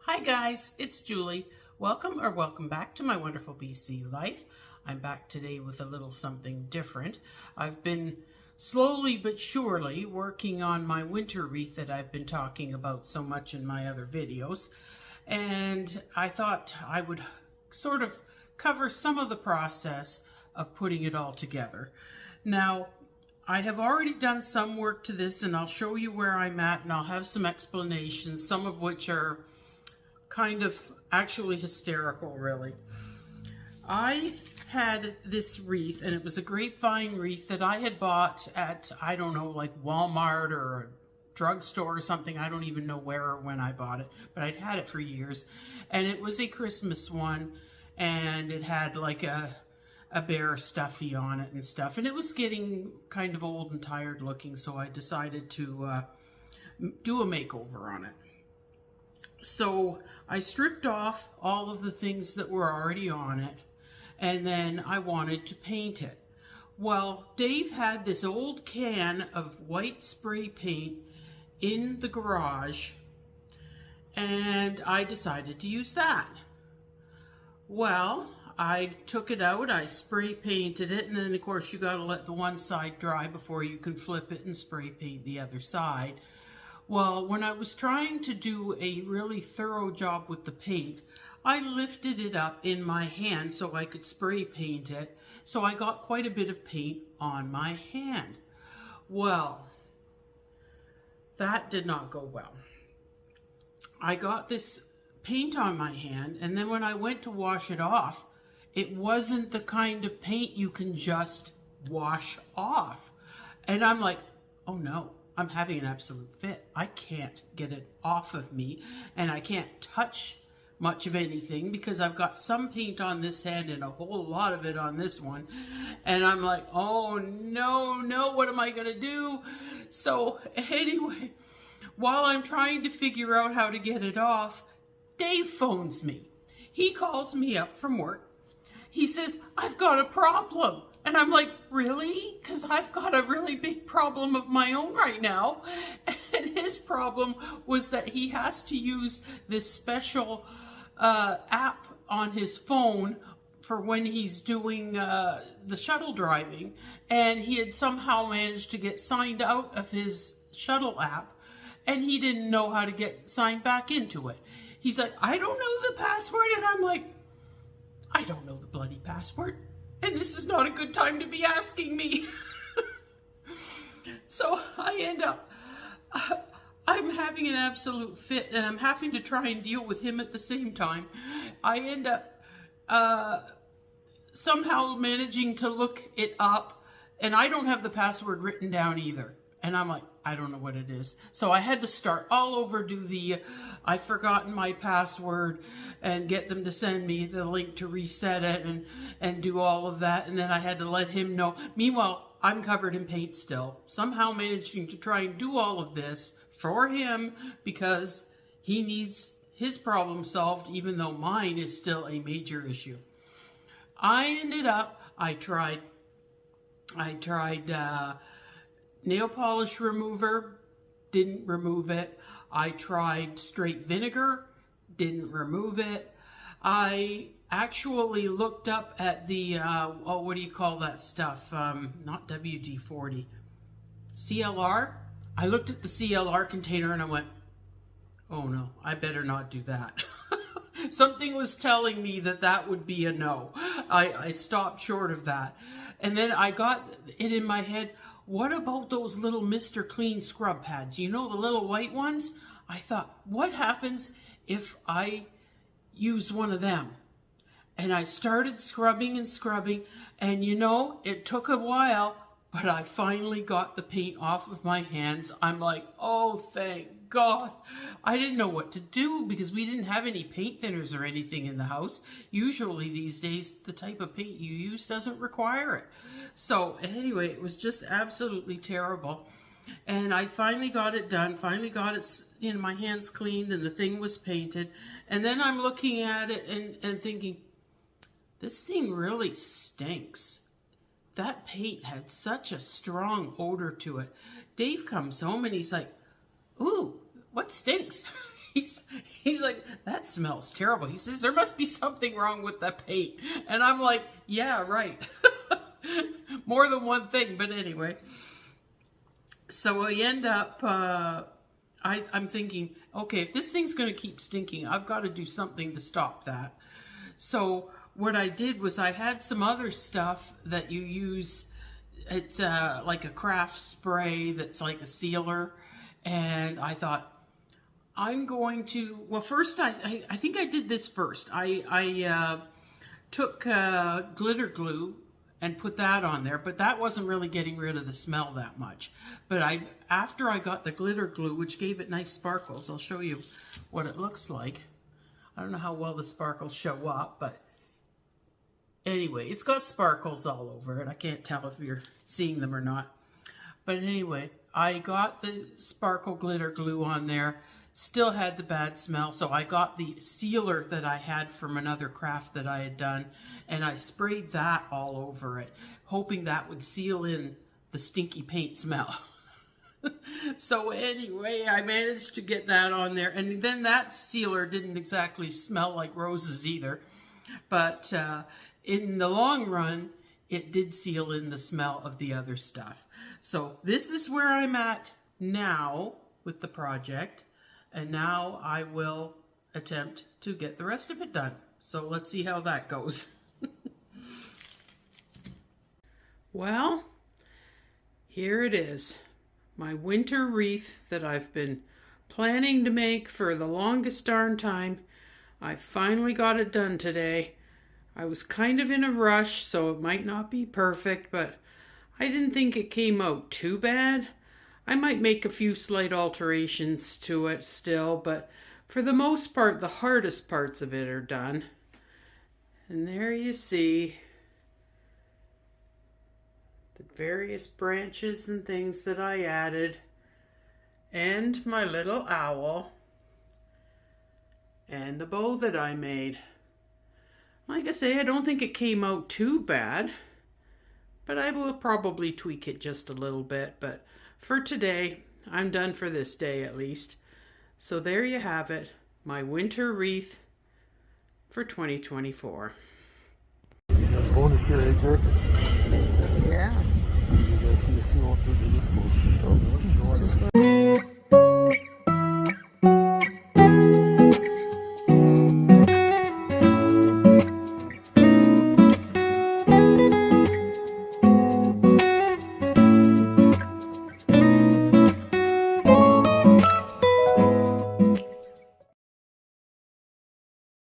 Hi guys, it's Julie. Welcome back to my wonderful BC life. I'm back today with a little something different. I've been slowly but surely working on my winter wreath that I've been talking about so much in my other videos. And I thought I would sort of cover some of the process of putting it all together. Now, I have already done some work to this and I'll show you where I'm at and I'll have some explanations, some of which are kind of actually hysterical, really. I had this wreath, and it was a grapevine wreath that I had bought at, I don't know, like Walmart or a drugstore or something. I don't even know where or when I bought it, but I'd had it for years. And it was a Christmas one, and it had like a bear stuffy on it and stuff. And it was getting kind of old and tired looking, so I decided to do a makeover on it. So I stripped off all of the things that were already on it, and then I wanted to paint it. Well, Dave had this old can of white spray paint in the garage, and I decided to use that. Well, I took it out, I spray painted it, and then of course you got to let the one side dry before you can flip it and spray paint the other side. Well, when I was trying to do a really thorough job with the paint, I lifted it up in my hand so I could spray paint it. So I got quite a bit of paint on my hand. Well, that did not go well. I got this paint on my hand, and then when I went to wash it off, it wasn't the kind of paint you can just wash off. And I'm like, oh no. I'm having an absolute fit. I can't get it off of me, and I can't touch much of anything because I've got some paint on this hand and a whole lot of it on this one. And I'm like, oh no, what am I gonna do? So anyway, while I'm trying to figure out how to get it off, Dave phones me. He calls me up from work. He says, I've got a problem. And I'm like, really? Because I've got a really big problem of my own right now. And his problem was that he has to use this special app on his phone for when he's doing the shuttle driving. And he had somehow managed to get signed out of his shuttle app, and he didn't know how to get signed back into it. He's like, I don't know the password. And I'm like, I don't know the bloody password. And this is not a good time to be asking me. So I end up, I'm having an absolute fit, and I'm having to try and deal with him at the same time. I end up somehow managing to look it up, and I don't have the password written down either. And I'm like, I don't know what it is. So I had to start all over, do the, I've forgotten my password, and get them to send me the link to reset it and do all of that. And then I had to let him know. Meanwhile, I'm covered in paint still. Somehow managing to try and do all of this for him because he needs his problem solved, even though mine is still a major issue. I ended up, I tried nail polish remover, didn't remove it. I tried straight vinegar, didn't remove it. I actually looked up at the, what do you call that stuff? Not WD-40, CLR. I looked at the CLR container and I went, oh no, I better not do that. Something was telling me that that would be a no. I stopped short of that. And then I got it in my head, what about those little Mr. Clean scrub pads? You know, the little white ones? I thought, what happens if I use one of them? And I started scrubbing and scrubbing, and you know, it took a while, but I finally got the paint off of my hands. I'm like, oh, thank God. I didn't know what to do because we didn't have any paint thinners or anything in the house. Usually these days, the type of paint you use doesn't require it. So anyway, it was just absolutely terrible. And I finally got it done, finally got it in my hands cleaned, and the thing was painted. And then I'm looking at it and thinking, this thing really stinks. That paint had such a strong odor to it. Dave comes home and he's like, ooh, what stinks? he's like, that smells terrible. He says, there must be something wrong with the paint. And I'm like, yeah, right. More than one thing, but anyway. So I end up, I'm thinking, okay, if this thing's going to keep stinking, I've got to do something to stop that. So what I did was I had some other stuff that you use. It's like a craft spray that's like a sealer. And I thought, I'm going to, well, first, I think I did this first. I took glitter glue and put that on there, but that wasn't really getting rid of the smell that much. But after I got the glitter glue, which gave it nice sparkles, I'll show you what it looks like. I don't know how well the sparkles show up, but anyway, it's got sparkles all over it. I can't tell if you're seeing them or not. But anyway, I got the sparkle glitter glue on there. Still had the bad smell, so I got the sealer that I had from another craft that I had done, and I sprayed that all over it, hoping that would seal in the stinky paint smell. So anyway, I managed to get that on there, and then that sealer didn't exactly smell like roses either, but in the long run, it did seal in the smell of the other stuff. So this is where I'm at now with the project. And now I will attempt to get the rest of it done. So let's see how that goes. Well, here it is. My winter wreath that I've been planning to make for the longest darn time. I finally got it done today. I was kind of in a rush, so it might not be perfect, but I didn't think it came out too bad. I might make a few slight alterations to it still, but for the most part, the hardest parts of it are done. And there you see the various branches and things that I added, and my little owl, and the bow that I made. Like I say, I don't think it came out too bad, but I will probably tweak it just a little bit. But for today, I'm done for this day at least. So there you have it, my winter wreath for 2024. Bonus here, AJ. Yeah. You guys see the seal through the discos.